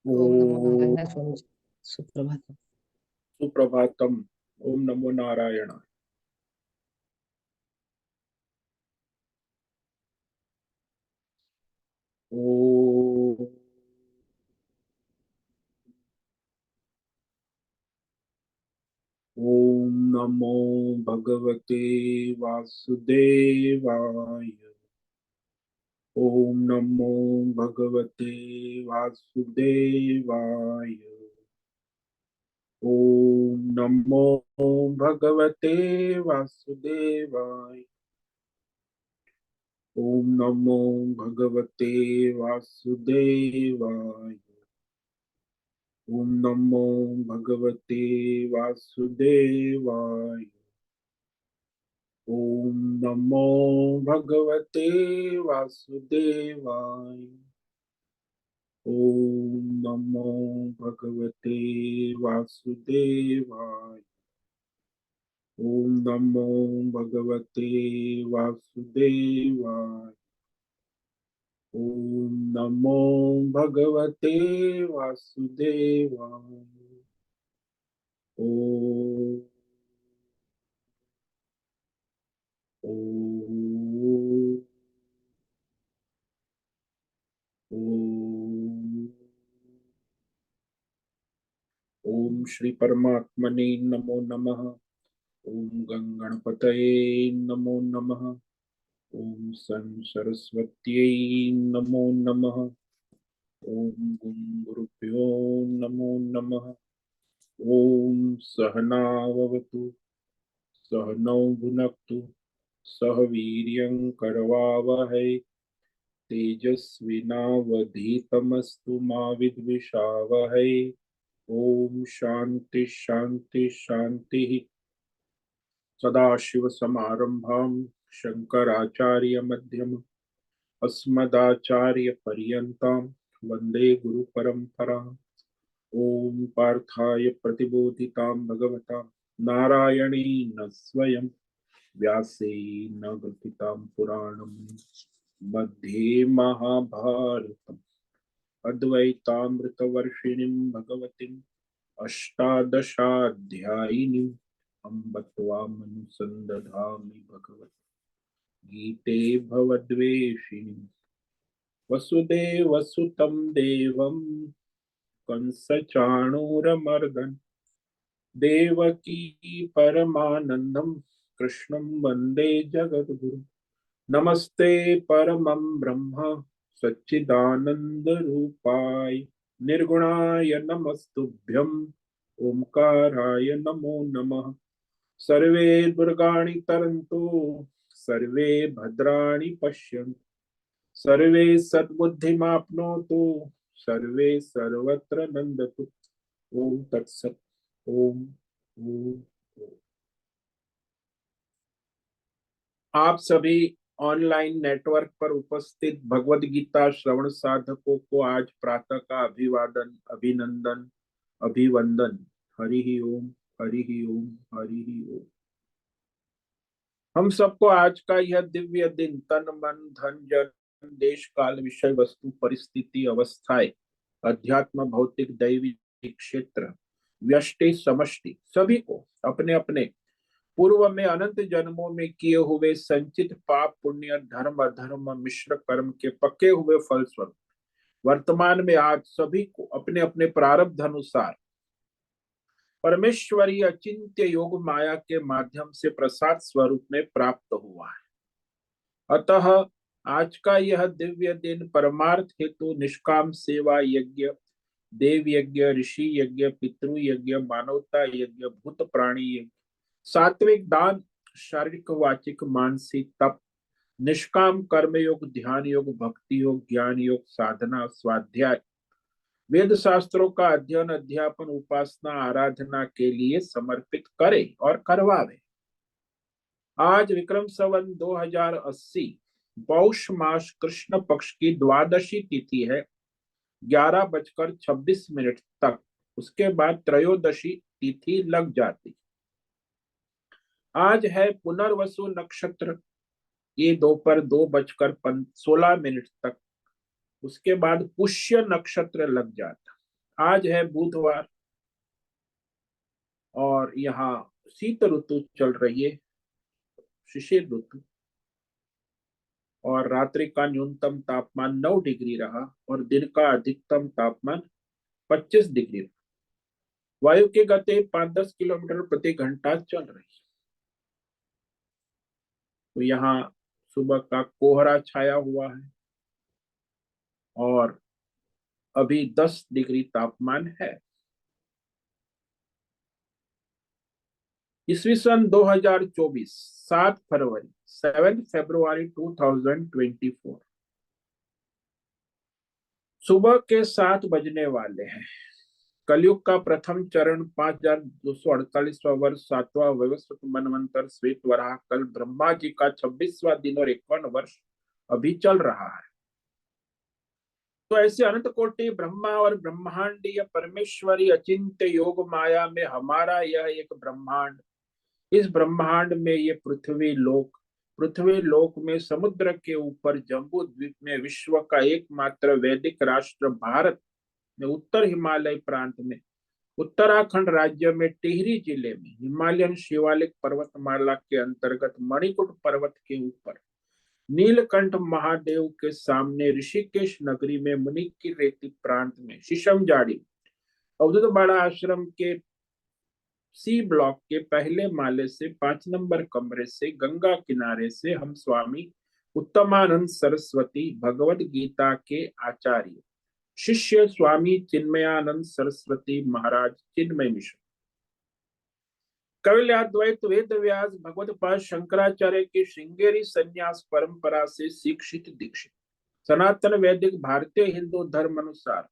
ओम नमो ओ नारायण स्वामी जी। सुप्रभात। सुप्रभातम। ओम नमो नारायण। ओ ओम नमो भगवते वासुदेवाय। ओम नमो भगवते वासुदेवाय। ओम नमो भगवते वासुदेवाय। ओम नमो भगवते वासुदेवाय। ओम नमो भगवते वासुदेवाय। ओम नमो भगवते वासुदेवाय। ओम नमो भगवते वासुदेवाय। ओम नमो भगवते वासुदेवाय। ओम नमो भगवते वासुदेवाय। ओम ओम ओम ओम श्री परमात्मने नमो नमः। ओम गंगणपतये नमो नमः। ओम सन सरस्वत्यै नमो नमः। ओम गुं गुरुभ्यो नमो नमः। ओम सहनाववतु सहनौ भुनक्तु सह वीर्यं करवावहै तेजस्विनावधीतमस्तु मा विद्विषावहै। ओम शांति शांति शांति। सदाशिव समारंभां शंकराचार्य मध्यम अस्मदाचार्य पर्यन्तां वंदे गुरु परंपरा। ओम पार्थाय प्रतिबोधितां भगवता नारायणेन स्वयं व्यासेन ग्रथितां पुराणं मध्ये महाभारतम् अद्वैतामृतवर्षिणीं भगवतीम् अष्टादशाध्यायिनीम् अम्ब त्वामनुसन्दधामि भगवत् गीते भवद्वेषिणीम् वसुदेवसुतं देवं कंसचाणूरमर्दन् देवकी परमानन्दं कृष्णं वन्दे जगद्गुरुम् नमस्ते परमं ब्रह्म सच्चिदानंद रूपाय निर्गुणाय नमस्तुभ्यं ओंकाराय नमो नमः। सर्वे दुर्गाणि तरन्तु सर्वे भद्राणि पश्यन्तु सर्वे सद्बुद्धिमाप्नोतु सर्वे सर्वत्र नंदतु। ओम तत्सत। ओम ओम। आप सभी ऑनलाइन नेटवर्क पर उपस्थित भगवत गीता श्रवण साधकों को आज प्रातः का अभिवादन अभिनंदन अभिवंदन। हरि ही ओम। हरि ही ओम। हरि ही ओम। हम सबको आज का यह दिव्य दिन तन मन धन जन देश काल विषय वस्तु परिस्थिति अवस्थाएं अध्यात्म भौतिक दैवी क्षेत्र व्यष्टि समष्टि सभी को अपने अपने पूर्व में अनंत जन्मों में किए हुए संचित पाप पुण्य धर्म अधर्म मिश्र कर्म के पके हुए फलस्वरूप वर्तमान में आज सभी को अपने अपने प्रारब्ध अनुसार परमेश्वरी अचिंत्य योग माया के माध्यम से प्रसाद स्वरूप में प्राप्त हुआ है। अतः आज का यह दिव्य दिन परमार्थ हेतु निष्काम सेवा यज्ञ देव यज्ञ ऋषि यज्ञ पितृ यज्ञ मानवता यज्ञ भूत प्राणी यज्ञ सात्विक दान शारीरिक वाचिक मानसिक तप निष्काम कर्म योग ध्यान योग भक्ति योग ज्ञान योग साधना स्वाध्याय वेद शास्त्रों का अध्ययन अध्यापन उपासना आराधना के लिए समर्पित करे और करवावे। आज विक्रम संवत 2080 पौष मास कृष्ण पक्ष की द्वादशी तिथि है 11:26 तक। उसके बाद त्रयोदशी तिथि लग जाती। आज है पुनर्वसु नक्षत्र ये दोपहर 2:16 तक। उसके बाद पुष्य नक्षत्र लग जाता। आज है बुधवार और यहाँ शीत ऋतु चल रही है, शिशिर ऋतु। और रात्रि का न्यूनतम तापमान 9 डिग्री रहा और दिन का अधिकतम तापमान 25 डिग्री रहा। वायु की गति 5-10 किलोमीटर प्रति घंटा चल रही है। तो यहाँ सुबह का कोहरा छाया हुआ है और अभी 10 डिग्री तापमान है। ईस्वी सन 2024, 7 फरवरी 2024, सुबह के 7 बजने वाले हैं। कलयुग का प्रथम चरण 5248वां वर्ष, 7वां वैवस्वत मनवंतर श्वेत वराह कल ब्रह्मा जी का 26वां दिन और 51 वर्ष अभी चल रहा है। तो ऐसे अनंत कोटि ब्रह्मा और ब्रह्मांडीय परमेश्वरी अचिंत्य योग माया में हमारा यह एक ब्रह्मांड, इस ब्रह्मांड में ये पृथ्वी लोक में समुद्र के ऊपर जम्बू द्वीप में विश्व का एकमात्र वैदिक राष्ट्र भारत में उत्तर हिमालय प्रांत में उत्तराखंड राज्य में टिहरी जिले में हिमालयन शिवालिक पर्वतमाला के अंतर्गत मणिकूट पर्वत के ऊपर नीलकंठ महादेव के सामने ऋषिकेश नगरी में मुनि की रेती प्रांत में शीशमजाड़ी अवधूत बाड़ा आश्रम के सी ब्लॉक के पहले माले से 5 नंबर कमरे से गंगा किनारे से हम स्वामी उत्तमानंद सरस्वती भगवत गीता के आचार्य शिष्य स्वामी चिन्मयानंद सरस्वती महाराज चिन्मय मिश्र कविलाद्वैत वेद व्यास भगवत पाद शंकराचार्य की श्रृंगेरी संन्यास परंपरा से शिक्षित दीक्षित सनातन वैदिक भारतीय हिंदू धर्म अनुसार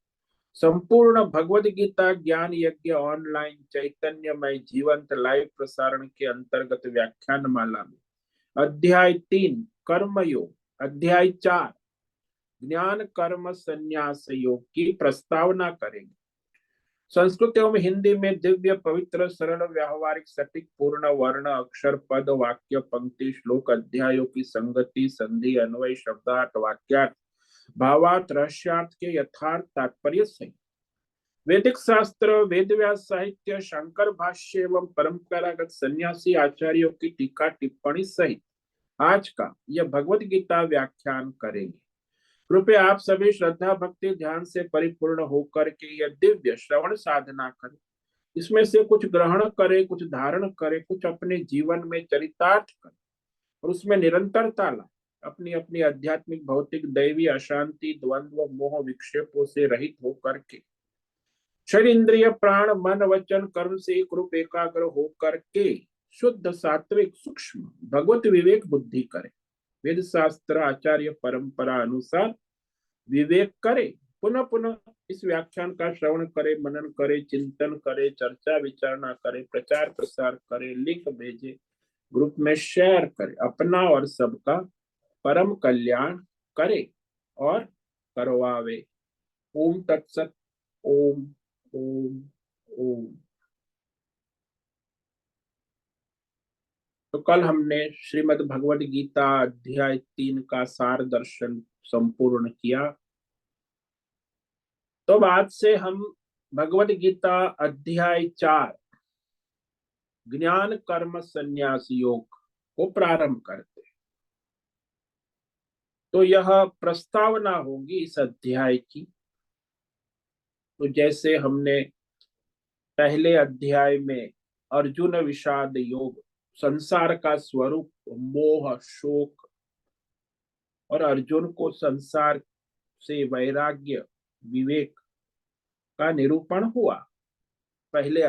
संपूर्ण भगवद गीता ज्ञान यज्ञ ऑनलाइन चैतन्यमय जीवंत लाइव प्रसारण के अंतर्गत व्याख्यान माला में अध्याय 3 कर्म योग, अध्याय 4 ज्ञान कर्म संन्यास योग की प्रस्तावना करेंगे। संस्कृत एवं हिंदी में दिव्य पवित्र सरल व्यावहारिक सटीक पूर्ण वर्ण अक्षर पद वाक्य पंक्ति श्लोक अध्यायों की संगति संधि अन्वय शब्दार्थ वाक्यार्थ भावार्थ रहस्यार्थ के यथार्थ तात्पर्य सहित वैदिक शास्त्र वेद व्यास साहित्य शंकर भाष्य एवं परंपरागत सन्यासी आचार्यों की टीका टिप्पणी सहित आज का यह भगवत गीता व्याख्यान करेंगे। कृपया आप सभी श्रद्धा भक्ति ध्यान से परिपूर्ण होकर के यह दिव्य श्रवण साधना करें। इसमें से कुछ ग्रहण करें, कुछ धारण करें, कुछ अपने जीवन में चरितार्थ करें और उसमें निरंतरता लाए। अपनी अपनी आध्यात्मिक भौतिक दैवी अशांति द्वंद्व मोह विक्षेपों से रहित होकर के शरीर इंद्रिय प्राण मन वचन कर्म से एक रूप एकाग्र होकर के शुद्ध सात्विक सूक्ष्म भगवत विवेक बुद्धि करें। वेद शास्त्र आचार्य परंपरा अनुसार विवेक करे, पुनः पुनः इस व्याख्यान का श्रवण करे, मनन करे, चिंतन करे, चर्चा विचारणा करे, प्रचार प्रसार करे, लिंक भेजे, ग्रुप में शेयर करे, अपना और सबका परम कल्याण करे और करवावे। ओम तत्सत। ओम ओम ओम। तो कल हमने श्रीमद् भगवद गीता अध्याय 3 का सार दर्शन संपूर्ण किया। तो आज से हम भगवद गीता अध्याय 4 ज्ञान कर्म संन्यास योग को प्रारंभ करते हैं। तो यह प्रस्तावना होगी इस अध्याय की। तो जैसे हमने पहले अध्याय में अर्जुन विषाद योग, संसार का स्वरूप मोह शोक और अर्जुन को संसार से वैराग्य विवेक का निरूपण हुआ। पहला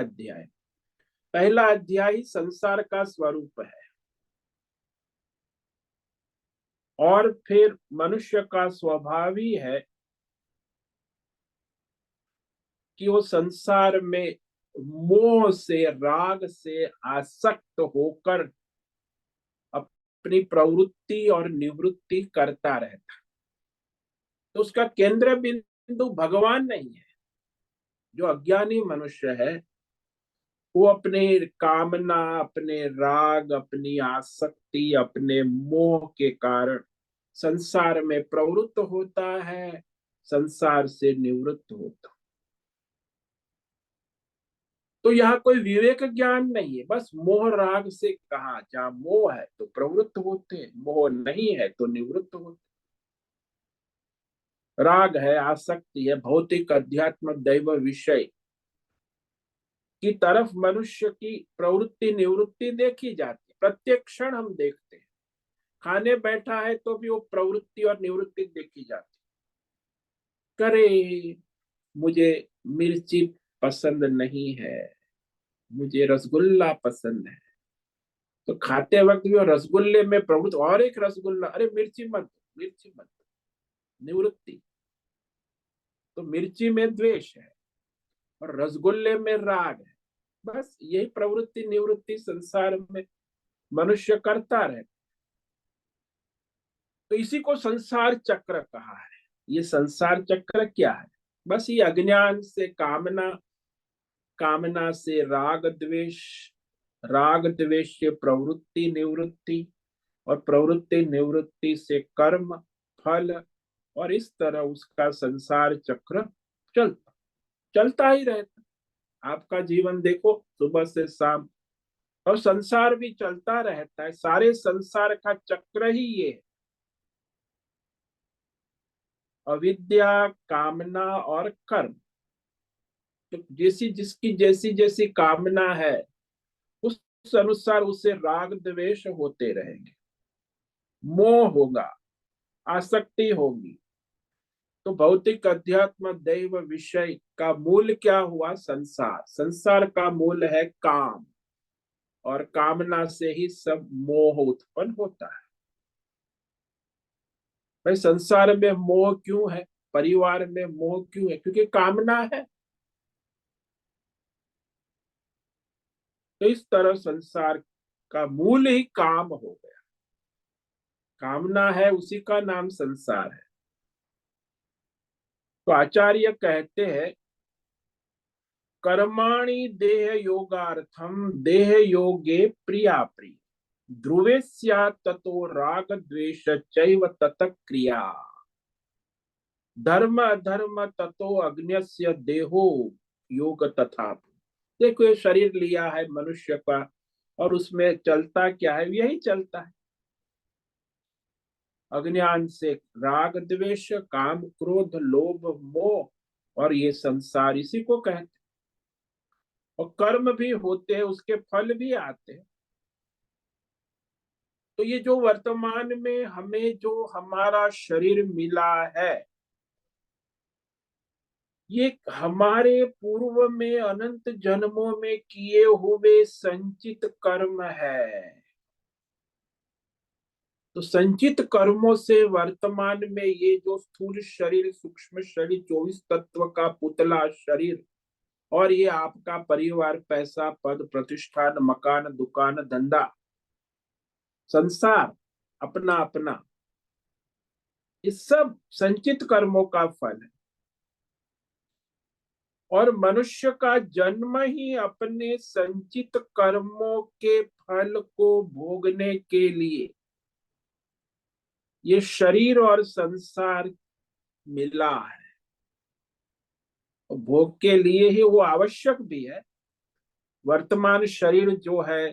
अध्याय संसार का स्वरूप है और फिर मनुष्य का स्वभाव ही है कि वो संसार में मोह से राग से आसक्त होकर अपनी प्रवृत्ति और निवृत्ति करता रहता। तो उसका केंद्र बिंदु भगवान नहीं है। जो अज्ञानी मनुष्य है वो अपने कामना अपने राग अपनी आसक्ति अपने मोह के कारण संसार में प्रवृत्त होता है, संसार से निवृत्त होता। तो यहाँ कोई विवेक ज्ञान नहीं है, बस मोह राग से कहा, जहाँ मोह है तो प्रवृत्त होते हैं, मोह नहीं है तो निवृत्त होते। राग है, आसक्ति है, भौतिक अध्यात्म दैव विषय की तरफ मनुष्य की प्रवृत्ति निवृत्ति देखी जाती है, प्रत्येक क्षण हम देखते हैं। खाने बैठा है तो भी वो प्रवृत्ति और निवृत्ति देखी जाती है। करे मुझे मिर्ची पसंद नहीं है, मुझे रसगुल्ला पसंद है, तो खाते वक्त भी वो रसगुल्ले में प्रवृत्त, और एक रसगुल्ला, अरे मिर्ची मत, मिर्ची मत, निवृत्ति। तो मिर्ची में द्वेष है और रसगुल्ले में राग है। बस यही प्रवृत्ति निवृत्ति संसार में मनुष्य करता रहे। तो इसी को संसार चक्र कहा है। ये संसार चक्र क्या है? बस ये अज्ञान से कामना, कामना से राग द्वेष, राग द्वेष से प्रवृत्ति निवृत्ति, और प्रवृत्ति निवृत्ति से कर्म फल, और इस तरह उसका संसार चक्र चलता चलता ही रहता। आपका जीवन देखो सुबह से शाम, और संसार भी चलता रहता है। सारे संसार का चक्र ही ये है, अविद्या, कामना और कर्म। तो जैसी जिसकी जैसी जैसी कामना है उस अनुसार उसे राग द्वेष होते रहेंगे, मोह होगा, आसक्ति होगी। तो भौतिक अध्यात्म दैव विषय का मूल क्या हुआ? संसार। संसार का मूल है काम, और कामना से ही सब मोह उत्पन्न होता है। भाई संसार में मोह क्यों है, परिवार में मोह क्यों है? क्योंकि कामना है। तो इस तरह संसार का मूल ही काम हो गया, कामना है, उसी का नाम संसार है। तो आचार्य कहते हैं, कर्माणि देह योगार्थम देह योगे प्रिया प्रिय ध्रुवे स्यात् ततो राग द्वेष चैव ततः क्रिया धर्म अधर्म ततो अग्न्यस्य देहो योग तथा। देखो ये शरीर लिया है मनुष्य का, और उसमें चलता क्या है? यही चलता है अज्ञान से, राग द्वेष काम क्रोध लोभ मोह, और ये संसार इसी को कहते हैं। और कर्म भी होते हैं, उसके फल भी आते हैं। तो ये जो वर्तमान में हमें जो हमारा शरीर मिला है, ये हमारे पूर्व में अनंत जन्मों में किए हुए संचित कर्म है। तो संचित कर्मों से वर्तमान में ये जो स्थूल शरीर, सूक्ष्म शरीर, 24 तत्व का पुतला शरीर, और ये आपका परिवार, पैसा पद प्रतिष्ठान मकान दुकान धंधा संसार अपना अपना, इस सब संचित कर्मों का फल है। और मनुष्य का जन्म ही अपने संचित कर्मों के फल को भोगने के लिए ये शरीर और संसार मिला है। भोग के लिए ही वो आवश्यक भी है। वर्तमान शरीर जो है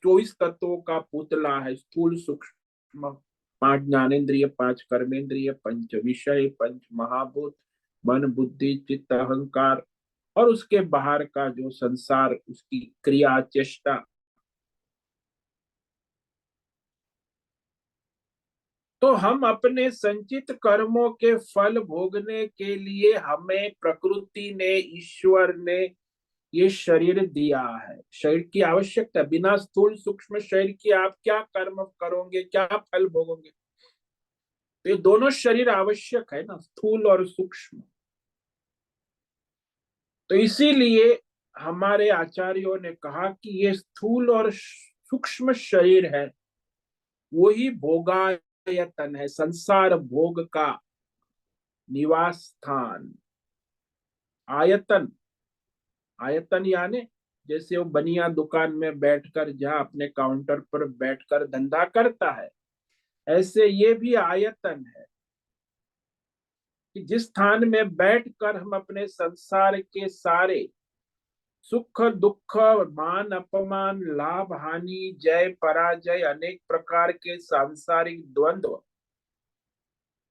24 तत्वों का पुतला है, स्थूल सूक्ष्म, 5 ज्ञानेन्द्रिय, 5 कर्मेंद्रिय, पंच विषय, पंच महाभूत, मन बुद्धि चित्त अहंकार, और उसके बाहर का जो संसार, उसकी क्रिया चेष्टा। तो हम अपने संचित कर्मों के फल भोगने के लिए हमें प्रकृति ने, ईश्वर ने ये शरीर दिया है। शरीर की आवश्यकता, बिना स्थूल सूक्ष्म शरीर की आप क्या कर्म करोगे, क्या फल भोगोगे? तो ये दोनों शरीर आवश्यक है ना, स्थूल और सूक्ष्म। तो इसीलिए हमारे आचार्यों ने कहा कि ये स्थूल और सूक्ष्म शरीर है, वही भोगायतन है, संसार भोग का निवास स्थान। आयतन, आयतन यानी जैसे वो बनिया दुकान में बैठकर, जहां अपने काउंटर पर बैठकर धंधा करता है, ऐसे ये भी आयतन है कि जिस स्थान में बैठकर हम अपने संसार के सारे सुख दुख, मान अपमान, लाभ हानि, जय पराजय, अनेक प्रकार के सांसारिक द्वंद्व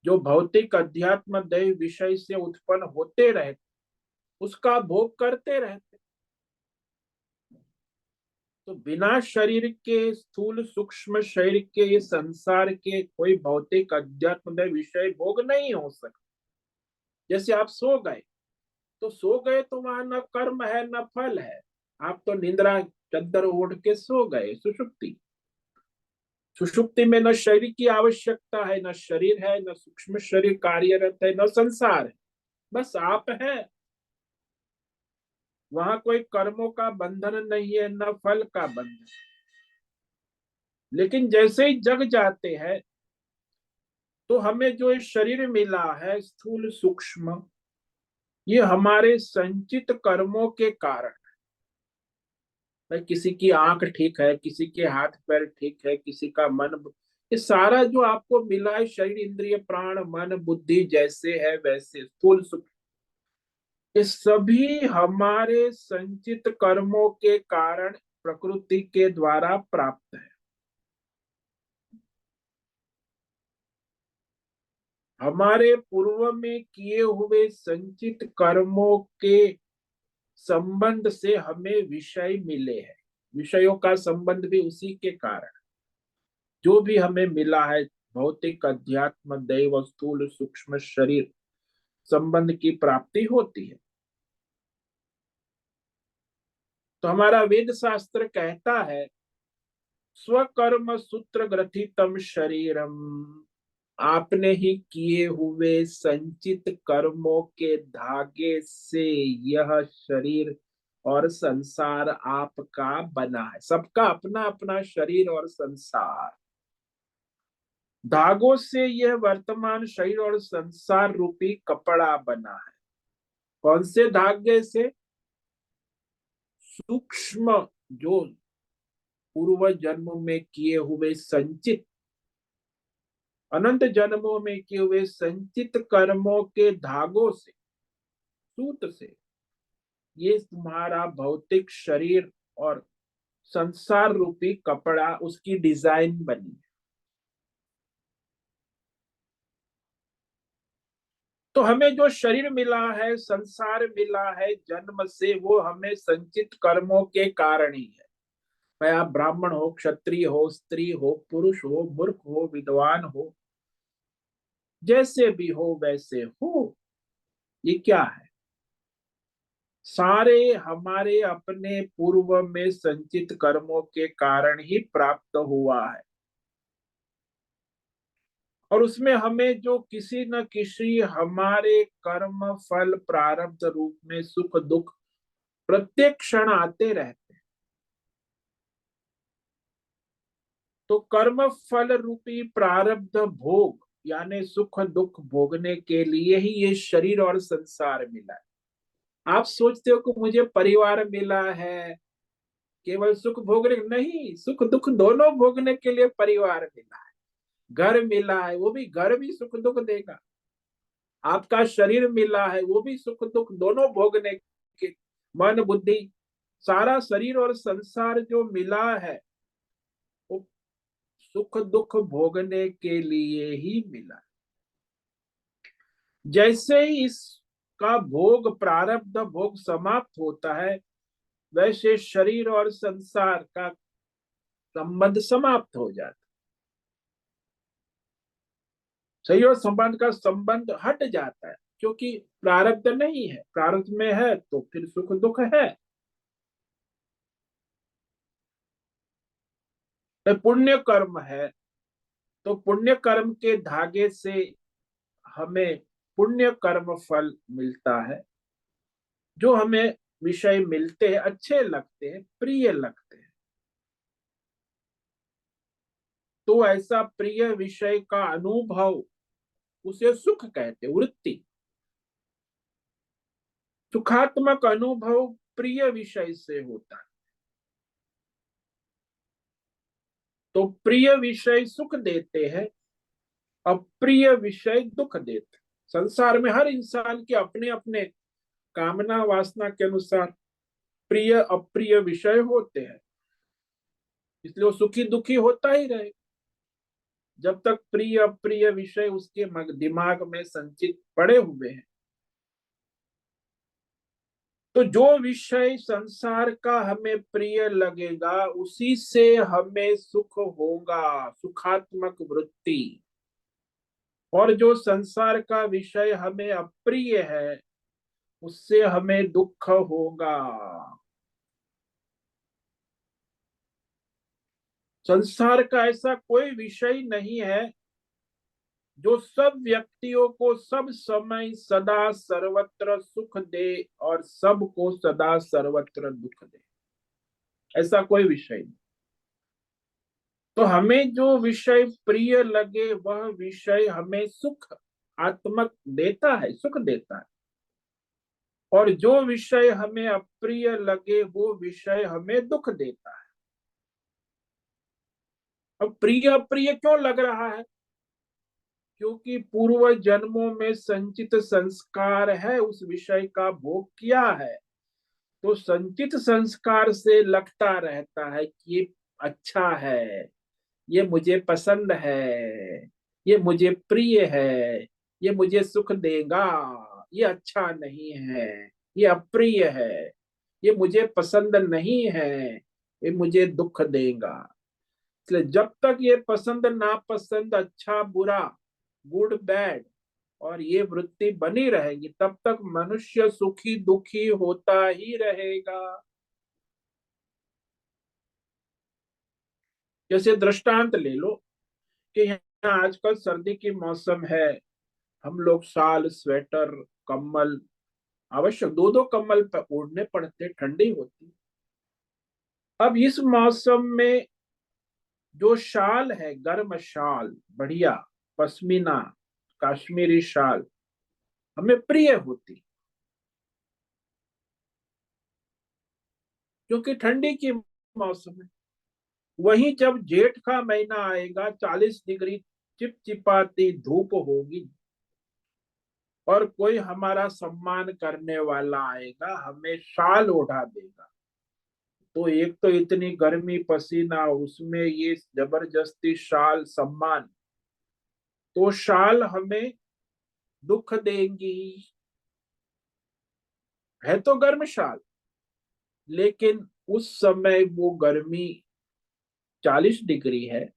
जो भौतिक अध्यात्म दैव विषय से उत्पन्न होते रहते, उसका भोग करते रहते। तो बिना शरीर के, स्थूल सूक्ष्म शरीर के, ये संसार के कोई भौतिक अध्यात्म दैव विषय भोग नहीं हो सकता। जैसे आप सो गए, तो सो गए तो वहां न कर्म है न फल है, आप तो निद्रा चद्दर ओढ़ के सो गए, सुषुप्ति। सुषुप्ति में न शरीर की आवश्यकता है, न शरीर है, न सूक्ष्म शरीर कार्यरत है, न संसार है, बस आप है। वहां कोई कर्मों का बंधन नहीं है, न फल का बंधन। लेकिन जैसे ही जग जाते हैं, तो हमें जो ये शरीर मिला है स्थूल सूक्ष्म, ये हमारे संचित कर्मों के कारण। भाई किसी की आंख ठीक है, किसी के हाथ पैर ठीक है, किसी का मन, ये सारा जो आपको मिला है, शरीर इंद्रिय प्राण मन बुद्धि जैसे है वैसे स्थूल सूक्ष्म, ये सभी हमारे संचित कर्मों के कारण प्रकृति के द्वारा प्राप्त है। हमारे पूर्व में किए हुए संचित कर्मों के संबंध से हमें विषय मिले हैं। विषयों का संबंध भी उसी के कारण जो भी हमें मिला है, भौतिक अध्यात्म दैव स्थूल सूक्ष्म शरीर संबंध की प्राप्ति होती है। तो हमारा वेद शास्त्र कहता है, स्वकर्म सूत्र ग्रथितम शरीरम, आपने ही किए हुए संचित कर्मों के धागे से यह शरीर और संसार आपका बना है। सबका अपना अपना शरीर और संसार, धागों से यह वर्तमान शरीर और संसार रूपी कपड़ा बना है। कौन से धागे से? सूक्ष्म, जो पूर्व जन्म में किए हुए संचित, अनंत जन्मों में किए हुए संचित कर्मों के धागों से, सूत से ये तुम्हारा भौतिक शरीर और संसार रूपी कपड़ा, उसकी डिजाइन बनी है। तो हमें जो शरीर मिला है, संसार मिला है जन्म से, वो हमें संचित कर्मों के कारण ही है। भाई आप ब्राह्मण हो, क्षत्रिय हो, स्त्री हो, पुरुष हो, मूर्ख हो, विद्वान हो, जैसे भी हो वैसे हो, ये क्या है? सारे हमारे अपने पूर्व में संचित कर्मों के कारण ही प्राप्त हुआ है। और उसमें हमें जो किसी न किसी हमारे कर्म फल प्रारब्ध रूप में सुख दुख प्रत्येक क्षण आते रहते हैं। तो कर्म फल रूपी प्रारब्ध भोग यानी सुख दुख भोगने के लिए ही ये शरीर और संसार मिला है। आप सोचते हो कि मुझे परिवार मिला है केवल सुख भोगने, नहीं, सुख दुख दोनों भोगने के लिए परिवार मिला है। घर मिला है, वो भी घर भी सुख दुख देगा। आपका शरीर मिला है, वो भी सुख दुख दोनों भोगने के, मन बुद्धि, सारा शरीर और संसार जो मिला है, वो सुख दुख भोगने के लिए ही मिला। जैसे ही इसका भोग प्रारब्ध भोग समाप्त होता है, वैसे शरीर और संसार का संबंध समाप्त हो जाता है। शरीर और संबंध का संबंध हट जाता है, क्योंकि प्रारब्ध नहीं है। प्रारब्ध में है तो फिर सुख दुख है। तो पुण्य कर्म है, तो पुण्य कर्म के धागे से हमें पुण्य कर्म फल मिलता है, जो हमें विषय मिलते हैं, अच्छे लगते हैं, प्रिय लगते हैं। तो ऐसा प्रिय विषय का अनुभव, उसे सुख कहते, वृत्ति, सुखात्मक अनुभव प्रिय विषय से होता है। तो प्रिय विषय सुख देते हैं, अप्रिय विषय दुख देते हैं। संसार में हर इंसान के अपने अपने कामना वासना के अनुसार प्रिय अप्रिय विषय होते हैं, इसलिए वो सुखी दुखी होता ही रहे जब तक प्रिय अप्रिय विषय उसके दिमाग में संचित पड़े हुए हैं। तो जो विषय संसार का हमें प्रिय लगेगा उसी से हमें सुख होगा, सुखात्मक वृत्ति। और जो संसार का विषय हमें अप्रिय है उससे हमें दुख होगा। संसार का ऐसा कोई विषय नहीं है जो सब व्यक्तियों को सब समय सदा सर्वत्र सुख दे और सबको सदा सर्वत्र दुख दे, ऐसा कोई विषय नहीं। तो हमें जो विषय प्रिय लगे वह विषय हमें सुख आत्मक देता है, सुख देता है। और जो विषय हमें अप्रिय लगे वो विषय हमें दुख देता है। अब प्रिय अप्रिय क्यों लग रहा है? क्योंकि पूर्व जन्मों में संचित संस्कार है, उस विषय का भोग किया है। तो संचित संस्कार से लगता रहता है कि ये अच्छा है, ये मुझे पसंद है, ये मुझे प्रिय है, ये मुझे सुख देगा। ये अच्छा नहीं है, ये अप्रिय है, ये मुझे पसंद नहीं है, ये मुझे दुख देगा। इसलिए जब तक ये पसंद नापसंद, अच्छा बुरा, गुड बैड और ये वृत्ति बनी रहेगी तब तक मनुष्य सुखी दुखी होता ही रहेगा। जैसे दृष्टांत ले लो कि यहाँ आजकल सर्दी की मौसम है, हम लोग शाल स्वेटर कम्बल आवश्यक दो दो कम्बल पर ओढ़ने पड़ते, ठंडी होती। अब इस मौसम में जो शाल है, गर्म शाल, बढ़िया पश्मीना कश्मीरी शाल हमें प्रिय होती, क्योंकि ठंडी की मौसम है। वहीं जब जेठ का महीना आएगा, 40 डिग्री चिपचिपाती धूप होगी और कोई हमारा सम्मान करने वाला आएगा, हमें शाल ओढ़ा देगा। तो एक तो इतनी गर्मी पसीना, उसमें ये जबरदस्ती शाल सम्मान, तो शाल हमें दुख देंगी। है तो गर्म शाल, लेकिन उस समय वो गर्मी 40 डिग्री है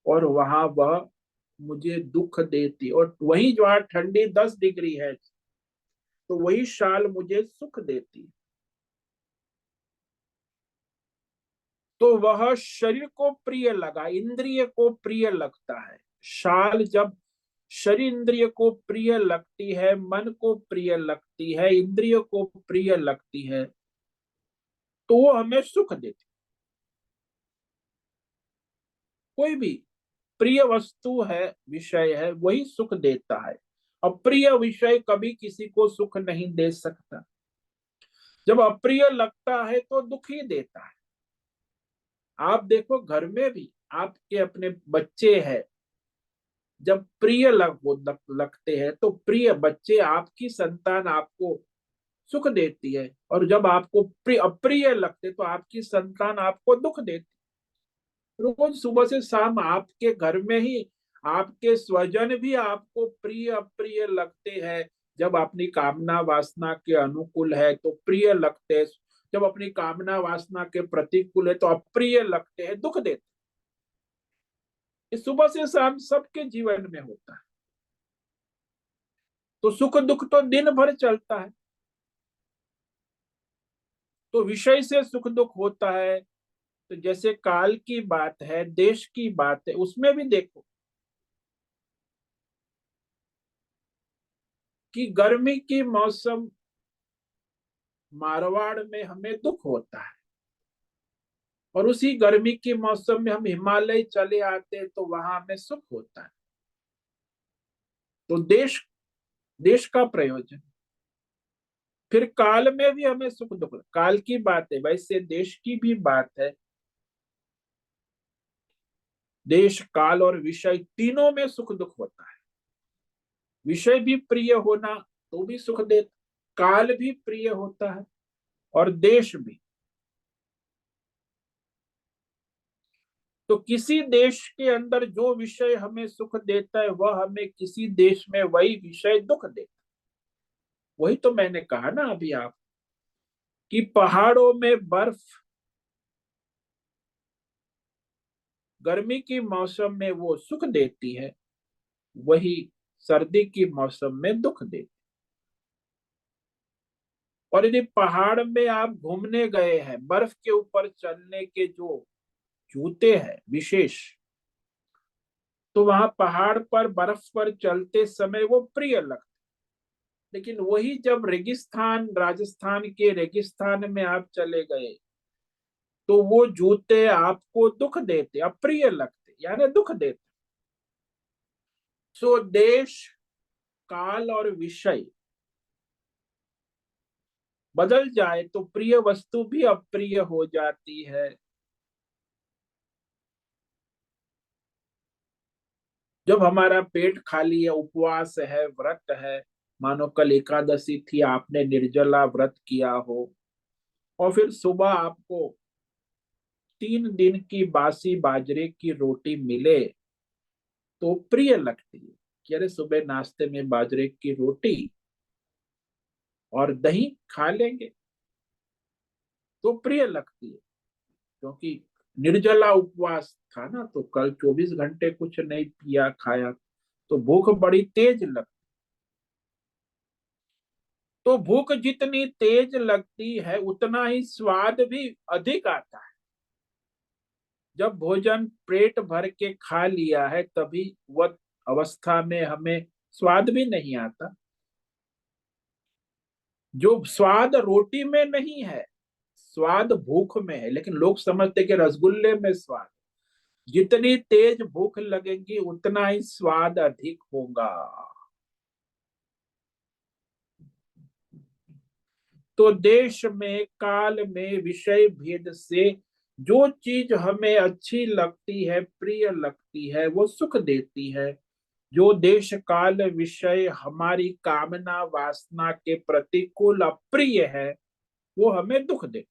और वहां वह मुझे दुख देती, और वही जहाँ ठंडी 10 डिग्री है तो वही शाल मुझे सुख देती। तो वह शरीर को प्रिय लगा, इंद्रिय को प्रिय लगता है। शाल जब शरीर इंद्रिय को प्रिय लगती है, मन को प्रिय लगती है, इंद्रिय को प्रिय लगती है, तो वो हमें सुख देती। कोई भी प्रिय वस्तु है, विषय है, वही सुख देता है। अप्रिय विषय कभी किसी को सुख नहीं दे सकता। जब अप्रिय लगता है तो दुख ही देता है। आप देखो घर में भी आपके अपने बच्चे हैं, जब प्रिय लगते हैं तो प्रिय बच्चे, आपकी संतान आपको सुख देती है, और जब आपको अप्रिय लगते तो आपकी संतान आपको दुख देती। रोज सुबह से शाम आपके घर में ही आपके स्वजन भी आपको प्रिय अप्रिय लगते हैं। जब अपनी कामना वासना के अनुकूल है तो प्रिय लगते हैं, जब अपनी कामना वासना के प्रतिकूल है तो अप्रिय लगते हैं, दुख देते। इस सुबह से शाम सबके जीवन में होता है। तो सुख दुख तो दिन भर चलता है। तो विषय से सुख दुख होता है। तो जैसे काल की बात है, देश की बात है, उसमें भी देखो कि गर्मी की मौसम मारवाड़ में हमें दुख होता है, और उसी गर्मी के मौसम में हम हिमालय चले आते हैं तो वहां हमें सुख होता है। तो देश देश का प्रयोजन। फिर काल में भी हमें सुख दुख, काल की बात है, वैसे देश की भी बात है। देश काल और विषय तीनों में सुख दुख होता है। विषय भी प्रिय होना तो भी सुख देता, काल भी प्रिय होता है और देश भी। तो किसी देश के अंदर जो विषय हमें सुख देता है वह हमें किसी देश में वही विषय दुख देता है। वही तो मैंने कहा ना अभी आप, कि पहाड़ों में बर्फ गर्मी की मौसम में वो सुख देती है, वही सर्दी की मौसम में दुख देती है। और यदि पहाड़ में आप घूमने गए हैं, बर्फ के ऊपर चलने के जो जूते हैं विशेष, तो वहां पहाड़ पर बर्फ पर चलते समय वो प्रिय लगता। लेकिन वही जब रेगिस्तान, राजस्थान के रेगिस्तान में आप चले गए, तो वो जूते आपको दुख देते, अप्रिय लगते, यानी दुख देते। सो देश, काल और विषय बदल जाए तो प्रिय वस्तु भी अप्रिय हो जाती है। जब हमारा पेट खाली है, उपवास है, व्रत है, मानो कल एकादशी थी, आपने निर्जला व्रत किया हो, और फिर सुबह आपको 3 दिन की बासी बाजरे की रोटी मिले, तो प्रिय लगती है कि अरे सुबह नाश्ते में बाजरे की रोटी और दही खा लेंगे, तो प्रिय लगती है। क्योंकि निर्जला उपवास था ना, तो कल 24 घंटे कुछ नहीं पिया खाया, तो भूख बड़ी तेज लगती। तो भूख जितनी तेज लगती है उतना ही स्वाद भी अधिक आता है। जब भोजन पेट भर के खा लिया है, तभी वह अवस्था में हमें स्वाद भी नहीं आता। जो स्वाद रोटी में नहीं है, स्वाद भूख में है। लेकिन लोग समझते कि रसगुल्ले में स्वाद, जितनी तेज भूख लगेगी उतना ही स्वाद अधिक होगा। तो देश में, काल में, विषय भेद से जो चीज हमें अच्छी लगती है, प्रिय लगती है, वो सुख देती है। जो देश काल विषय हमारी कामना वासना के प्रतिकूल अप्रिय है, वो हमें दुख दे।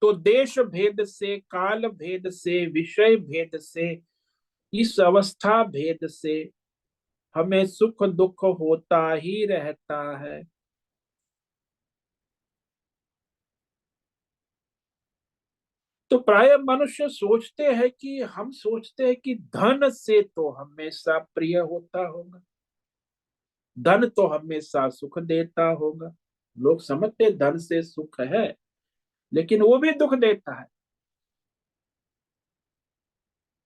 तो देश भेद से, काल भेद से, विषय भेद से, इस अवस्था भेद से हमें सुख दुख होता ही रहता है। तो प्राय मनुष्य सोचते हैं कि, हम सोचते हैं कि धन से तो हमेशा प्रिय होता होगा, धन तो हमेशा सुख देता होगा। लोग समझते धन से सुख है, लेकिन वो भी दुख देता है।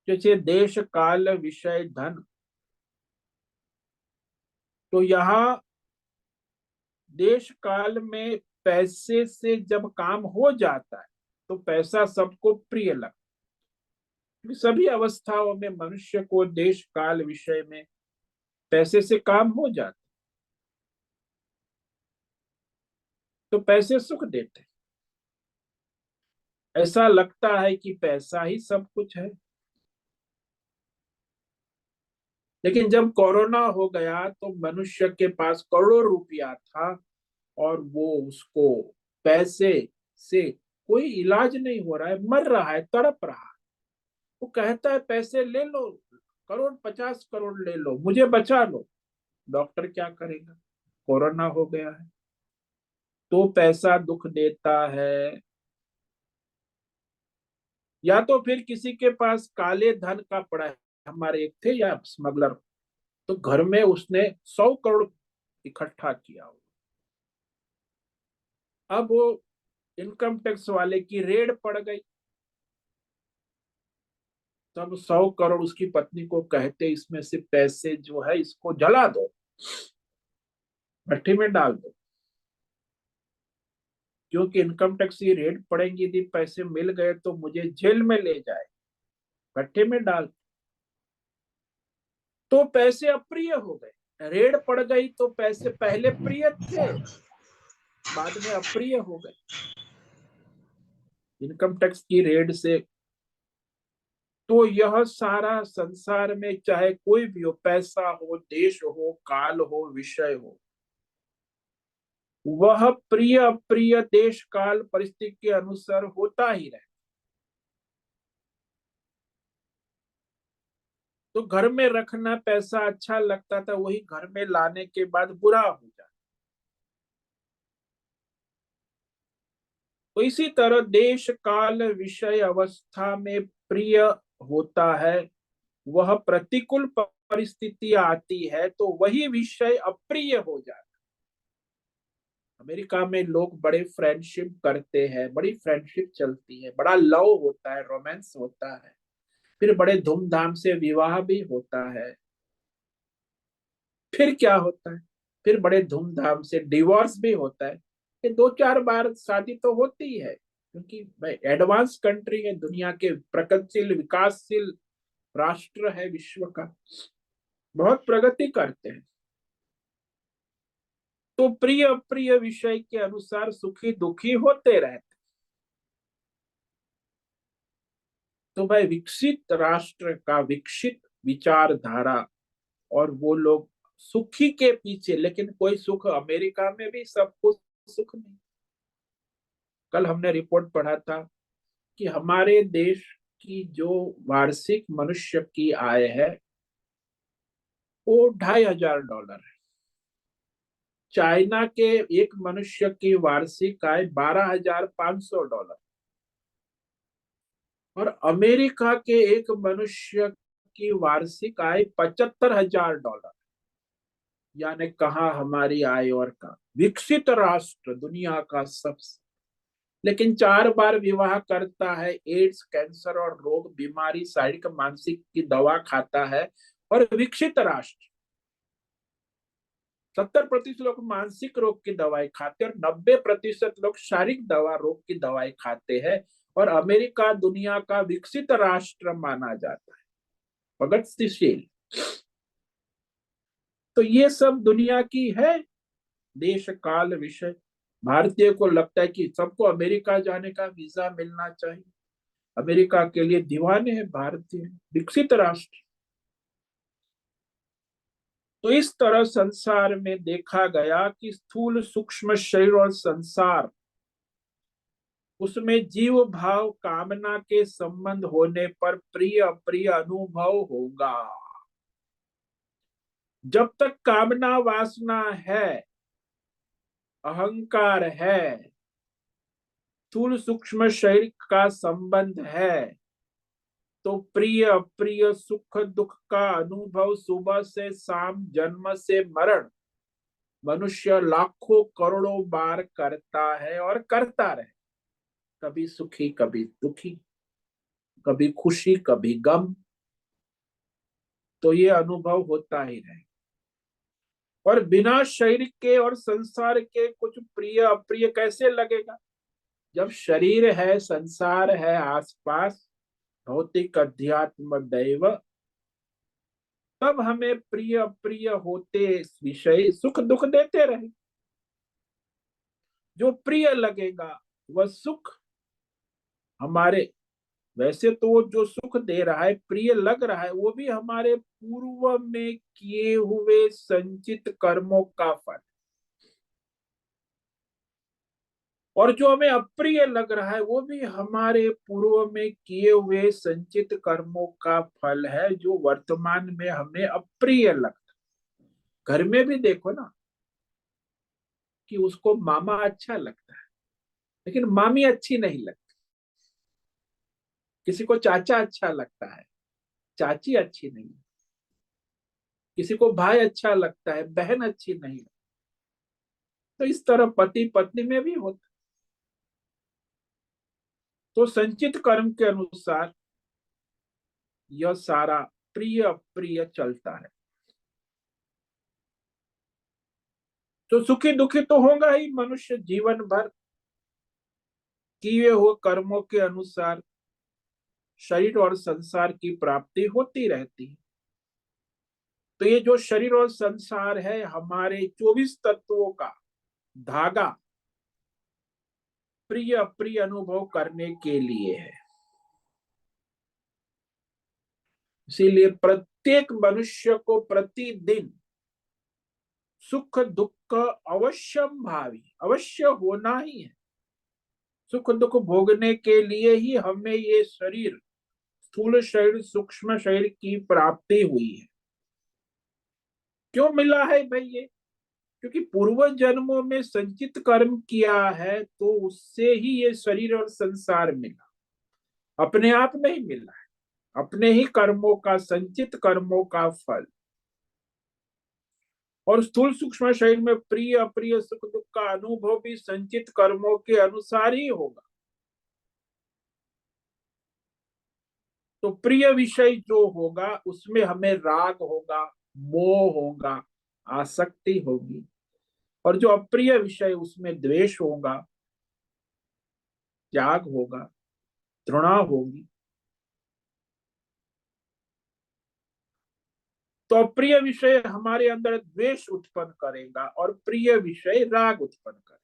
जैसे देश काल विषय धन, तो यहाँ देश काल में पैसे से जब काम हो जाता है, तो पैसा सबको प्रिय लगता है। सभी अवस्थाओं में मनुष्य को देश काल विषय में पैसे से काम हो जाता है, तो पैसे सुख देते हैं। ऐसा लगता है कि पैसा ही सब कुछ है। लेकिन जब कोरोना हो गया, तो मनुष्य के पास करोड़ों रुपया था, और वो उसको पैसे से कोई इलाज नहीं हो रहा है, मर रहा है, तड़प रहा है। वो कहता है पैसे ले लो, करोड़ 50 करोड़ ले लो, मुझे बचा लो। डॉक्टर क्या करेगा, कोरोना हो गया है। तो पैसा दुख देता है। या तो फिर किसी के पास काले धन का पड़ा है, हमारे एक थे या स्मगलर, तो घर में उसने 100 करोड़ इकट्ठा किया। अब वो इनकम टैक्स वाले की रेड पड़ गई, तब 100 करोड़ उसकी पत्नी को कहते, इसमें से पैसे जो है इसको जला दो, भट्टी में डाल दो, क्योंकि इनकम टैक्स की रेड पड़ेंगी, यदि पैसे मिल गए तो मुझे जेल में ले जाए, भट्टे में डाल। तो पैसे अप्रिय हो गए, रेड पड़ गई, तो पैसे पहले प्रिय थे, बाद में अप्रिय हो गए इनकम टैक्स की रेड से। तो यह सारा संसार में चाहे कोई भी हो, पैसा हो, देश हो, काल हो, विषय हो, वह प्रिय अप्रिय देश काल परिस्थिति के अनुसार होता ही रहे। तो घर में रखना पैसा अच्छा लगता था, वही घर में लाने के बाद बुरा हो जाता। तो इसी तरह देश काल विषय अवस्था में प्रिय होता है, वह प्रतिकूल परिस्थिति आती है तो वही विषय अप्रिय हो जाता है। अमेरिका में लोग बड़े फ्रेंडशिप करते हैं, बड़ी फ्रेंडशिप चलती है, बड़ा लव होता है, रोमांस होता है, फिर बड़े धूमधाम से विवाह भी होता है। फिर क्या होता है, फिर बड़े धूमधाम से डिवोर्स भी होता है। ये 2-4 बार शादी तो होती है, क्योंकि भाई एडवांस कंट्री है, दुनिया के प्रगतिशील विकासशील राष्ट्र है विश्व का, बहुत प्रगति करते हैं। तो प्रिय अप्रिय विषय के अनुसार सुखी दुखी होते रहते। तो भाई विकसित राष्ट्र का विकसित विचारधारा, और वो लोग सुखी के पीछे, लेकिन कोई सुख अमेरिका में भी सब कुछ सुख नहीं। कल हमने रिपोर्ट पढ़ा था कि हमारे देश की जो वार्षिक मनुष्य की आय है वो $2500 है। चाइना के एक मनुष्य की वार्षिक आय $12,500, और अमेरिका के एक मनुष्य की वार्षिक आय $75,000। यानी कहा हमारी आय और का विकसित राष्ट्र दुनिया का सबसे, लेकिन 4 बार विवाह करता है, एड्स कैंसर और रोग बीमारी शारीरिक मानसिक की दवा खाता है। और विकसित राष्ट्र 70% लोग मानसिक रोग की दवाई खाते हैं और 90% लोग शारीरिक दवा रोग की दवाई खाते हैं। और अमेरिका दुनिया का विकसित राष्ट्र माना जाता है, प्रगतिशील। तो ये सब दुनिया की है देश काल विषय। भारतीय को लगता है कि सबको अमेरिका जाने का वीजा मिलना चाहिए, अमेरिका के लिए दीवाने हैं भारतीय, विकसित राष्ट्र। तो इस तरह संसार में देखा गया कि स्थूल सूक्ष्म शरीर और संसार, उसमें जीव भाव कामना के संबंध होने पर प्रिय अप्रिय अनुभव होगा। जब तक कामना वासना है, अहंकार है, स्थूल सूक्ष्म शरीर का संबंध है, तो प्रिय अप्रिय सुख दुख का अनुभव सुबह से शाम जन्म से मरण मनुष्य लाखों करोड़ों बार करता है और करता रहे। कभी सुखी कभी दुखी, कभी खुशी कभी गम, तो ये अनुभव होता ही रहे। और बिना शरीर के और संसार के कुछ प्रिय अप्रिय कैसे लगेगा? जब शरीर है, संसार है आसपास, भौतिक अध्यात्म दैव, तब हमें प्रिय अप्रिय होते विषय सुख दुख देते रहे। जो प्रिय लगेगा वह सुख हमारे, वैसे तो वो जो सुख दे रहा है, प्रिय लग रहा है, वो भी हमारे पूर्व में किए हुए संचित कर्मों का फल। और जो हमें अप्रिय लग रहा है वो भी हमारे पूर्व में किए हुए संचित कर्मों का फल है, जो वर्तमान में हमें अप्रिय लगता। घर में भी देखो ना कि उसको मामा अच्छा लगता है, लेकिन मामी अच्छी नहीं लगती। किसी को चाचा अच्छा लगता है, चाची अच्छी नहीं। किसी को भाई अच्छा लगता है, बहन अच्छी नहीं। तो इस तरह पति पत्नी में भी होता। तो संचित कर्म के अनुसार यह सारा प्रिय अप्रिय चलता है। तो सुखी दुखी तो होगा ही मनुष्य जीवन भर, किए हुए कर्मों के अनुसार शरीर और संसार की प्राप्ति होती रहती है। तो ये जो शरीर और संसार है हमारे 24 तत्वों का धागा प्रिय अप्रिय अनुभव करने के लिए है। इसीलिए प्रत्येक मनुष्य को प्रतिदिन सुख दुख अवश्यम भावी, अवश्य होना ही है। सुख दुख भोगने के लिए ही हमें ये शरीर, स्थूल शरीर सूक्ष्म शरीर की प्राप्ति हुई है। क्यों मिला है भाई ये? क्योंकि पूर्व जन्मों में संचित कर्म किया है, तो उससे ही ये शरीर और संसार मिला, अपने आप नहीं मिला है, अपने ही कर्मों का, संचित कर्मों का फल। और स्थूल सूक्ष्म शरीर में प्रिय अप्रिय सुख दुख का अनुभव भी संचित कर्मों के अनुसार ही होगा। तो प्रिय विषय जो होगा उसमें हमें राग होगा, मोह होगा, आसक्ति होगी। और जो अप्रिय विषय उसमें द्वेष होगा, त्याग होगा, तृणा होगी। तो अप्रिय विषय हमारे अंदर द्वेष उत्पन्न करेगा और प्रिय विषय राग उत्पन्न करेगा।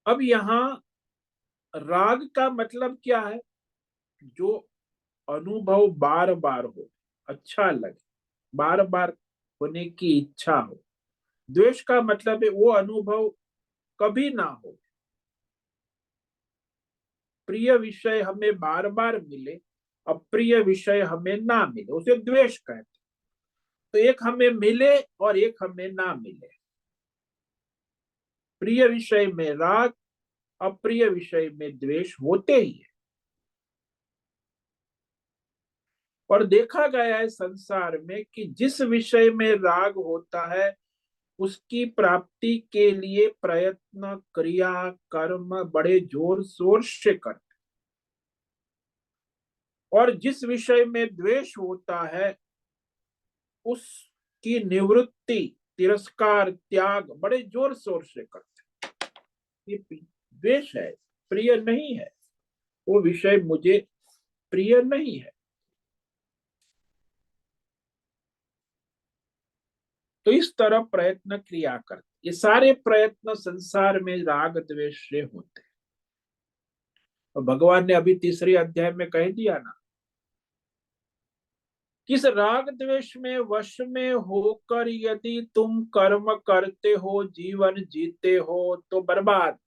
अब यहाँ राग का मतलब क्या है? जो अनुभव बार बार हो, अच्छा लगे, बार बार होने की इच्छा हो। द्वेष का मतलब है वो अनुभव कभी ना हो, प्रिय विषय हमें बार बार मिले, अप्रिय विषय हमें ना मिले, उसे द्वेष कहते। तो एक हमें मिले और एक हमें ना मिले। प्रिय विषय में राग, अप्रिय विषय में द्वेष होते ही है। और देखा गया है संसार में कि जिस विषय में राग होता है उसकी प्राप्ति के लिए प्रयत्न, क्रिया, कर्म बड़े जोर शोर से करते। और जिस विषय में द्वेष होता है उसकी निवृत्ति, तिरस्कार, त्याग बड़े जोर शोर से करते। ये द्वेष है, प्रिय नहीं है, वो विषय मुझे प्रिय नहीं है। तो इस तरह प्रयत्न क्रिया करते, ये सारे प्रयत्न संसार में राग द्वेष से होते हैं। और भगवान ने अभी तीसरे अध्याय में कह दिया ना, किस राग द्वेष में वश में होकर यदि तुम कर्म करते हो, जीवन जीते हो तो बर्बाद।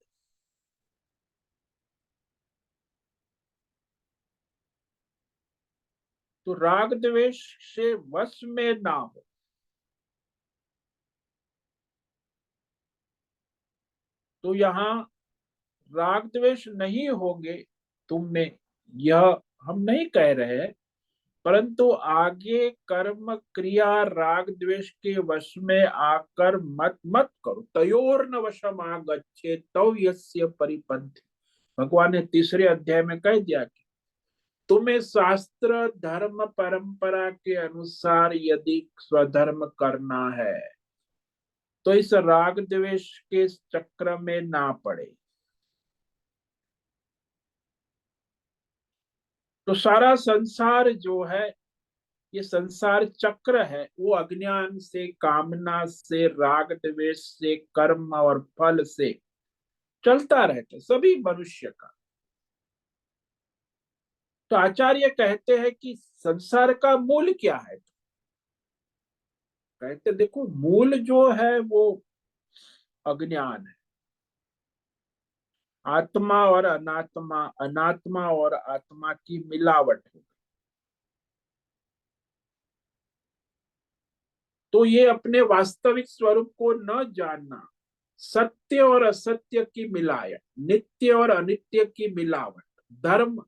तो राग द्वेष से वश में ना हो। तो यहाँ राग द्वेष नहीं होंगे तुम में, यह हम नहीं कह रहे हैं, परंतु आगे कर्म क्रिया राग द्वेष के वश में आकर मत मत करो। तयोर न वशम आगच्छे तव यस्य परिपंथी। भगवान ने तीसरे अध्याय में कह दिया कि तुम्हें शास्त्र धर्म परंपरा के अनुसार यदि स्वधर्म करना है तो इस राग द्वेष के चक्र में ना पड़े। तो सारा संसार जो है, ये संसार चक्र है, वो अज्ञान से, कामना से, राग द्वेष से, कर्म और फल से चलता रहता है सभी मनुष्य का। तो आचार्य कहते हैं कि संसार का मूल क्या है? कहते देखो, मूल जो है वो अज्ञान है। आत्मा और अनात्मा, अनात्मा और आत्मा की मिलावट है। तो ये अपने वास्तविक स्वरूप को न जानना, सत्य और असत्य की मिलावट, नित्य और अनित्य की मिलावट, धर्म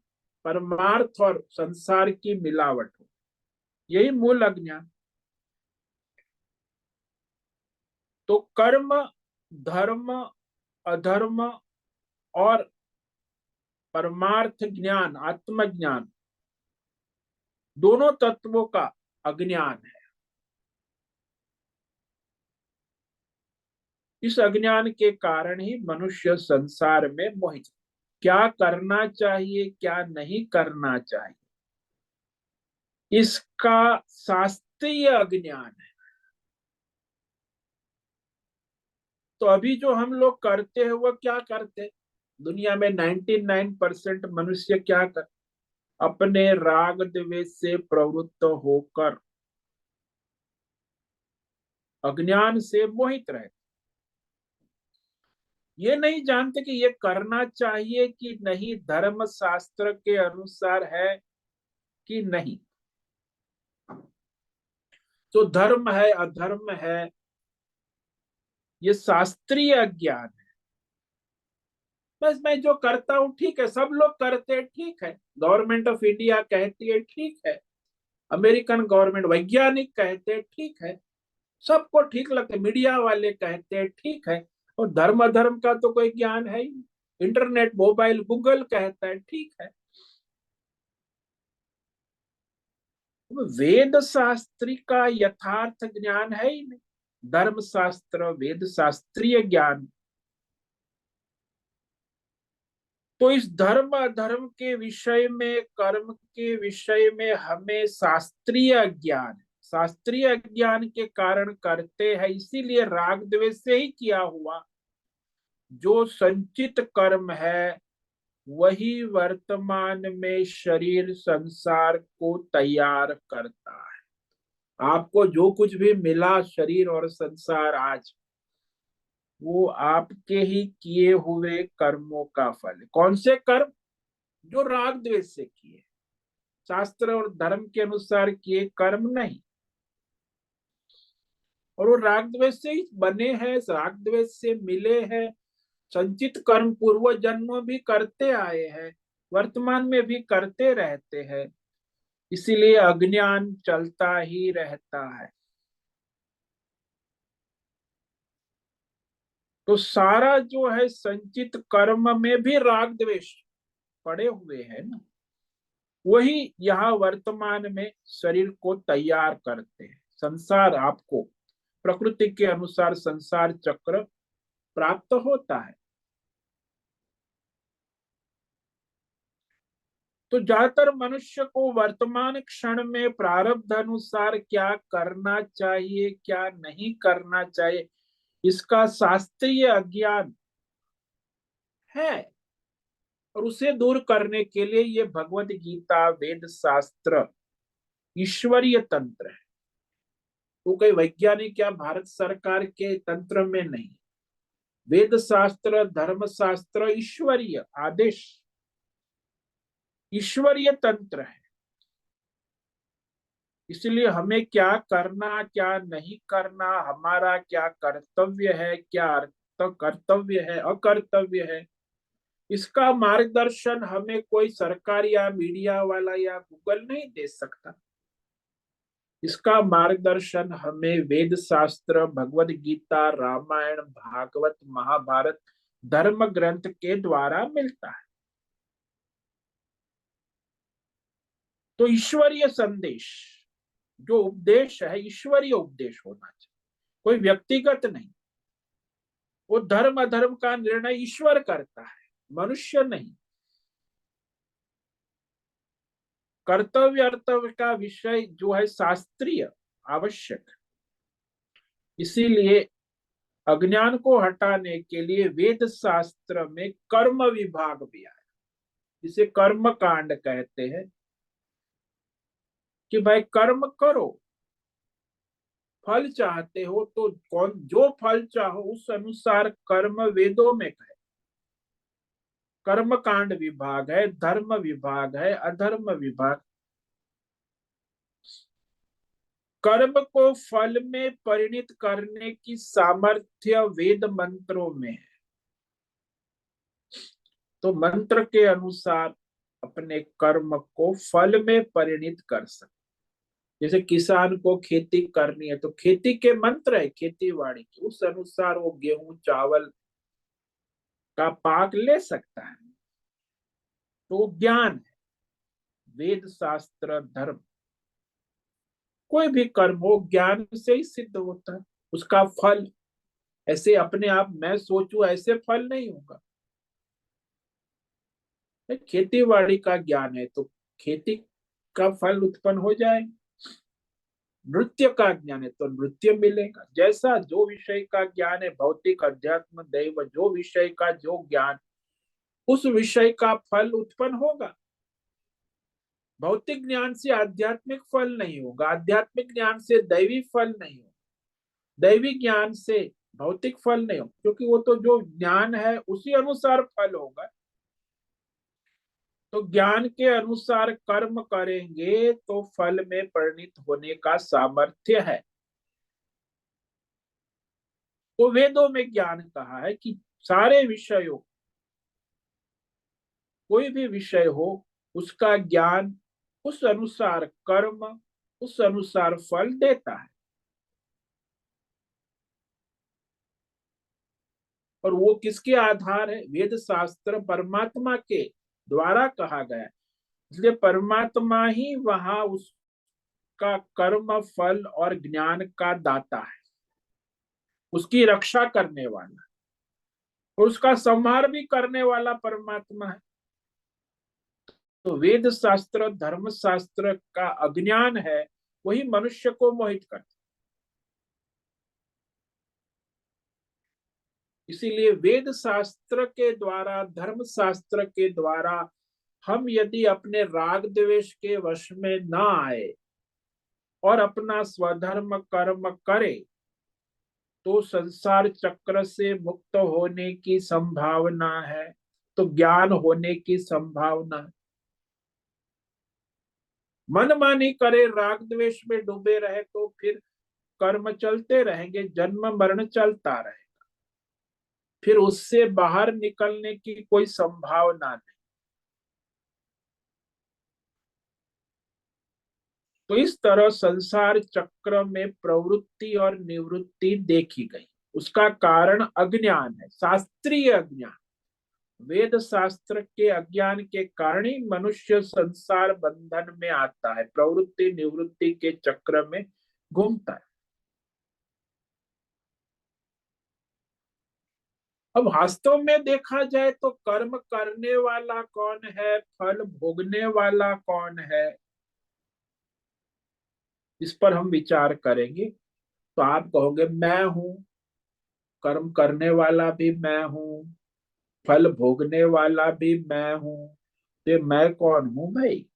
परमार्थ और संसार की मिलावट हो, यही मूल अज्ञान। तो कर्म, धर्म, अधर्म और परमार्थ ज्ञान, आत्मज्ञान, दोनों तत्वों का अज्ञान है। इस अज्ञान के कारण ही मनुष्य संसार में मोहित। क्या करना चाहिए, क्या नहीं करना चाहिए, इसका शास्त्रीय अज्ञान है। तो अभी जो हम लोग करते हैं वो क्या करते हैं? दुनिया में 99% मनुष्य क्या कर, अपने राग द्वेष से प्रवृत्त होकर अज्ञान से मोहित रहते, ये नहीं जानते कि ये करना चाहिए कि नहीं, धर्म शास्त्र के अनुसार है कि नहीं। तो धर्म है अधर्म है, ये शास्त्रीय अज्ञान है। बस मैं जो करता हूं ठीक है, सब लोग करते हैं ठीक है, गवर्नमेंट ऑफ इंडिया कहती है ठीक है, अमेरिकन गवर्नमेंट, वैज्ञानिक कहते हैं ठीक है, सबको ठीक लगता है, मीडिया वाले कहते हैं ठीक है। और धर्म अधर्म का तो कोई ज्ञान है ही, इंटरनेट मोबाइल गूगल कहता है ठीक है। वेद शास्त्री का यथार्थ ज्ञान है ही नहीं, धर्म शास्त्र वेद शास्त्रीय ज्ञान। तो इस धर्म अधर्म के विषय में, कर्म के विषय में हमें शास्त्रीय ज्ञान, शास्त्रीय ज्ञान के कारण करते हैं, इसीलिए राग द्वेष से ही किया हुआ जो संचित कर्म है वही वर्तमान में शरीर संसार को तैयार करता है। आपको जो कुछ भी मिला शरीर और संसार आज, वो आपके ही किए हुए कर्मों का फल है। कौन से कर्म? जो राग द्वेष से किए, शास्त्र और धर्म के अनुसार किए कर्म नहीं। और वो राग द्वेष से ही बने हैं, राग द्वेष से मिले हैं। संचित कर्म पूर्व जन्म भी करते आए हैं, वर्तमान में भी करते रहते हैं, इसीलिए अज्ञान चलता ही रहता है। तो सारा जो है संचित कर्म में भी राग द्वेष पड़े हुए हैं ना, वही यहाँ वर्तमान में शरीर को तैयार करते हैं। संसार आपको प्रकृति के अनुसार संसार चक्र प्राप्त होता है। तो ज्यादातर मनुष्य को वर्तमान क्षण में प्रारब्ध अनुसार क्या करना चाहिए क्या नहीं करना चाहिए, इसका शास्त्रीय अज्ञान है। और उसे दूर करने के लिए ये भगवत गीता वेद शास्त्र ईश्वरीय तंत्र है। वो कोई वैज्ञानिक या भारत सरकार के तंत्र में नहीं, वेद शास्त्र धर्म शास्त्र ईश्वरीय आदेश, ईश्वरीय तंत्र है। इसलिए हमें क्या करना क्या नहीं करना, हमारा क्या कर्तव्य है क्या कर्तव्य है अकर्तव्य है, इसका मार्गदर्शन हमें कोई सरकार या मीडिया वाला या गूगल नहीं दे सकता। इसका मार्गदर्शन हमें वेद शास्त्र भगवत गीता रामायण भागवत महाभारत धर्म ग्रंथ के द्वारा मिलता है। तो ईश्वरीय संदेश, जो उपदेश है ईश्वरीय उपदेश होना चाहिए, कोई व्यक्तिगत नहीं। वो धर्म अधर्म का निर्णय ईश्वर करता है, मनुष्य नहीं। कर्तव्य अर्तव्य का विषय जो है शास्त्रीय आवश्यक, इसीलिए अज्ञान को हटाने के लिए वेद शास्त्र में कर्म विभाग भी आया, जिसे कर्म कांड कहते हैं कि भाई कर्म करो, फल चाहते हो तो कौन जो फल चाहो उस अनुसार कर्म वेदों में कहे। कर्म कांड विभाग है, धर्म विभाग है, अधर्म विभाग। कर्म को फल में परिणित करने की सामर्थ्य वेद मंत्रों में है। तो मंत्र के अनुसार अपने कर्म को फल में परिणित कर सकते। जैसे किसान को खेती करनी है तो खेती के मंत्र है खेती बाड़ी के, उस अनुसार वो गेहूं चावल का पाक ले सकता है। तो ज्ञान है, वेद शास्त्र धर्म, कोई भी कर्म हो ज्ञान से ही सिद्ध होता है। उसका फल ऐसे अपने आप मैं सोचूं ऐसे फल नहीं होगा। खेती बाड़ी का ज्ञान है तो खेती का फल उत्पन्न हो जाए। नृत्य का ज्ञान है तो नृत्य मिलेगा। जैसा जो विषय का ज्ञान है, भौतिक अध्यात्म दैव, जो विषय का जो ज्ञान, उस विषय का फल उत्पन्न होगा। भौतिक ज्ञान से आध्यात्मिक फल नहीं होगा, आध्यात्मिक ज्ञान से दैवी फल नहीं होगा, दैवी ज्ञान से भौतिक फल नहीं होगा, क्योंकि वो तो जो ज्ञान है उसी अनुसार फल होगा। तो ज्ञान के अनुसार कर्म करेंगे तो फल में परिणित होने का सामर्थ्य है। तो वेदों में ज्ञान कहा है कि सारे विषयों, कोई भी विषय हो, उसका ज्ञान उस अनुसार कर्म, उस अनुसार फल देता है। और वो किसके आधार है? वेद शास्त्र परमात्मा के द्वारा कहा गया है, इसलिए परमात्मा ही वहां उसका कर्म फल और ज्ञान का दाता है, उसकी रक्षा करने वाला, और उसका संहार भी करने वाला परमात्मा है। तो वेद शास्त्र धर्म शास्त्र का अज्ञान है, वही मनुष्य को मोहित करता। इसीलिए वेद शास्त्र के द्वारा, धर्म शास्त्र के द्वारा हम यदि अपने राग द्वेष के वश में न आए और अपना स्वधर्म कर्म करें, तो संसार चक्र से मुक्त होने की संभावना है, तो ज्ञान होने की संभावना है। मनमानी करे, राग द्वेष में डूबे रहे, तो फिर कर्म चलते रहेंगे, जन्म मरण चलता रहे, फिर उससे बाहर निकलने की कोई संभावना नहीं। तो इस तरह संसार चक्र में प्रवृत्ति और निवृत्ति देखी गई, उसका कारण अज्ञान है, शास्त्रीय अज्ञान। वेद शास्त्र के अज्ञान के कारण ही मनुष्य संसार बंधन में आता है, प्रवृत्ति निवृत्ति के चक्र में घूमता है। अब वास्तव में देखा जाए तो कर्म करने वाला कौन है, फल भोगने वाला कौन है, इस पर हम विचार करेंगे। तो आप कहोगे मैं हूं, कर्म करने वाला भी मैं हूं, फल भोगने वाला भी मैं हूं, तो मैं कौन हूं भाई?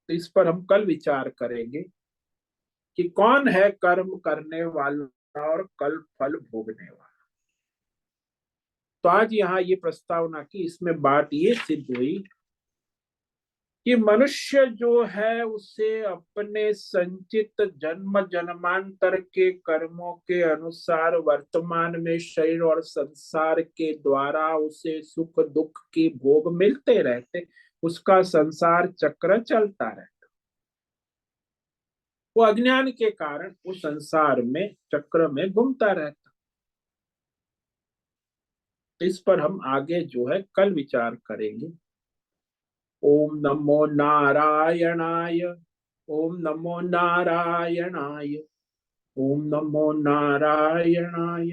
तो इस पर हम कल विचार करेंगे कि कौन है कर्म करने वाला और कल फल भोगने वाला। तो आज यहाँ ये प्रस्तावना की, इसमें बात ये सिद्ध हुई कि मनुष्य जो है उसे अपने संचित जन्म जन्मांतर के कर्मों के अनुसार वर्तमान में शरीर और संसार के द्वारा उसे सुख दुख की भोग मिलते रहते, उसका संसार चक्र चलता रहता। वो अज्ञान के कारण वो संसार में चक्र में घूमता रहता। तो इस पर हम आगे जो है कल विचार करेंगे। ओम नमो नारायणाय, ओम नमो नारायणाय, ओम नमो नारायणाय,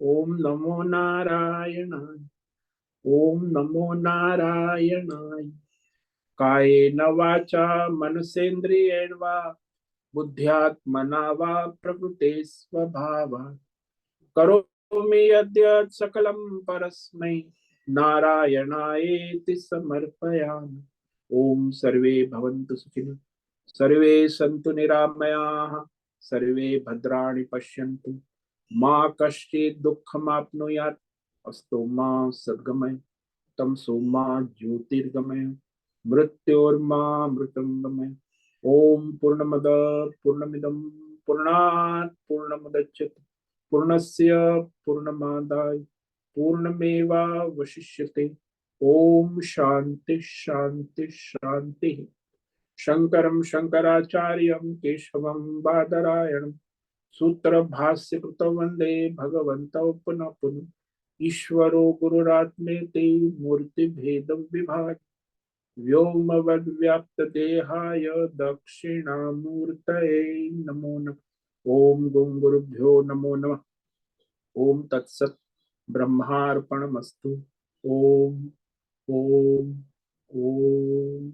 ओम नमो नारायणाय, ओम नमो नारायणाय। कायेन वाचा मनसेन्द्रियेण वा बुद्ध्यात्मना वा प्रकृते स्वभावात् करोमि यद्यत् सकलं परस्मै नारायणायेति समर्पयामि। ओम सर्वे भवन्तु सुखिनः, सर्वे सन्तु निरामयाः, सर्वे भद्राणि पश्यन्तु, मा कश्चित् दुःखमाप्नुयात्। अस्तु मा सद्गमय, तमसो मा ज्योतिर्गमय, मृत्योर्मा मृतंगमय। ओम पूर्णमद पूर्णमिदं पूर्णात् पूर्णमुदच्यते, पूर्णस्य पूर्णमादाय पूर्णमेवावशिष्यते। ओम शांति शांति शांति। शंकरं शंकराचार्यं केशवं बादरायणं सूत्र भाष्य कृतौ वंदे भगवन्तौ पुनः पुनः। ईश्वरो गुरुरात्मेति मूर्ति भेद विभाग व्योमवद्व्याप्तदेहाय दक्षिणामूर्तये नमो नमः। ओम गं गुरुभ्यो नमो नमः। ओम तत्सत् ब्रह्मार्पणमस्तु। ओम ओम ओम।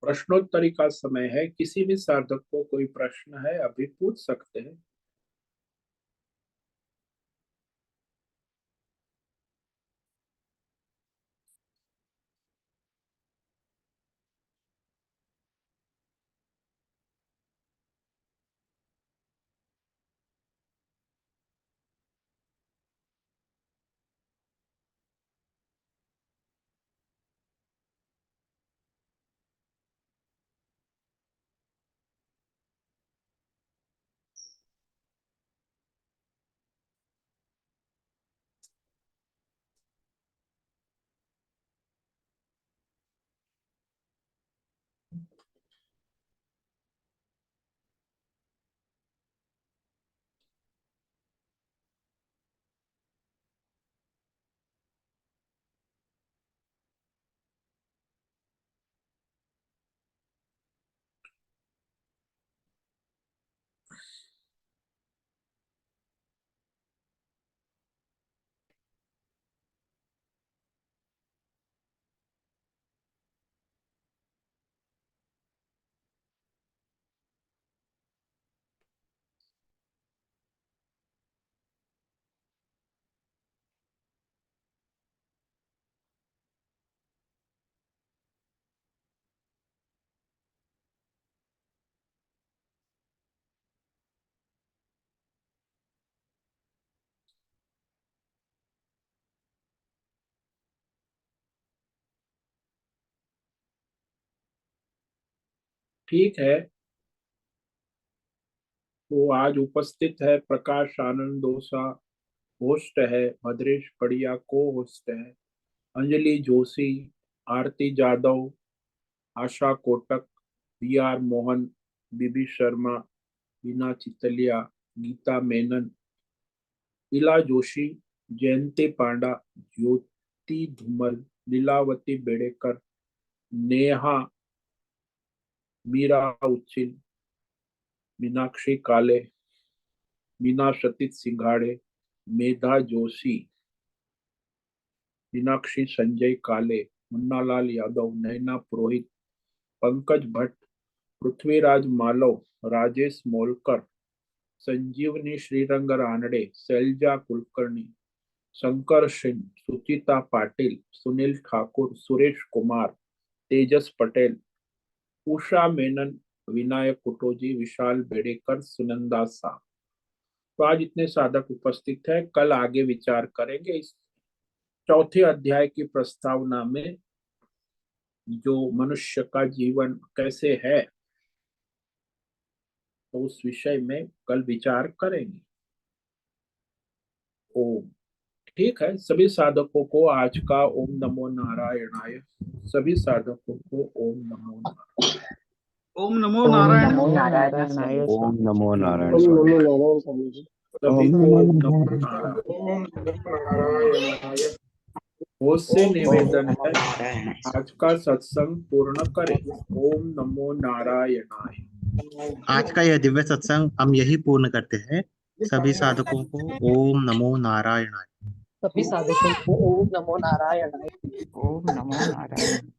प्रश्नोत्तरी का समय है। किसी भी साधक को कोई प्रश्न है अभी पूछ सकते हैं। ठीक है, तो आज उपस्थित है प्रकाश आनंद डोसा, होस्ट है। भद्रेश पड़िया को होस्ट है। अंजलि जोशी, आरती जादव, आशा कोटक, बी आर मोहन, बीबी शर्मा, बीना चितलिया, गीता मेनन, इला जोशी, जयंती पांडा, ज्योति धूमल, लीलावती बेड़ेकर, नेहा, मीरा उच्चिल, मीनाक्षी काले, मीना सतीश सिंघाड़े, मेधा जोशी, मीनाक्षी संजय काले, मुन्नालाल यादव, नैना पुरोहित, पंकज भट्ट, पृथ्वीराज मालव, राजेश मोलकर, संजीवनी श्रीरंग रानडे, शैलजा कुलकर्णी, शंकर सिंह, सुचिता पाटिल, सुनील ठाकुर, सुरेश कुमार, तेजस पटेल, उषा मेनन, विनायक कुटोजी, विशाल बेड़ेकर, सुनंदा शाह। तो आज इतने साधक उपस्थित है। कल आगे विचार करेंगे इस चौथे अध्याय की प्रस्तावना में, जो मनुष्य का जीवन कैसे है, तो उस विषय में कल विचार करेंगे। ओम। ठीक है, सभी साधकों को आज का ओम नमो नारायणाय। सभी साधकों को ओम नमो नारायण। ओम नमो नारायण। ओम नमो नारायण ओम स्वामी। नमो नारायण स्वामी जी। सभी को ओम नमो नारायण। ओम नमो नारायणाय। बहुत से निवेदन है, आज का सत्संग पूर्ण करें। ओम नमो नारायणाय। आज का यह दिव्य सत्संग हम यही पूर्ण करते हैं। सभी साधकों को ओम नमो नारायणाय। सभी साधकों को ओम नमो नारायण। ओम नमो नारायण।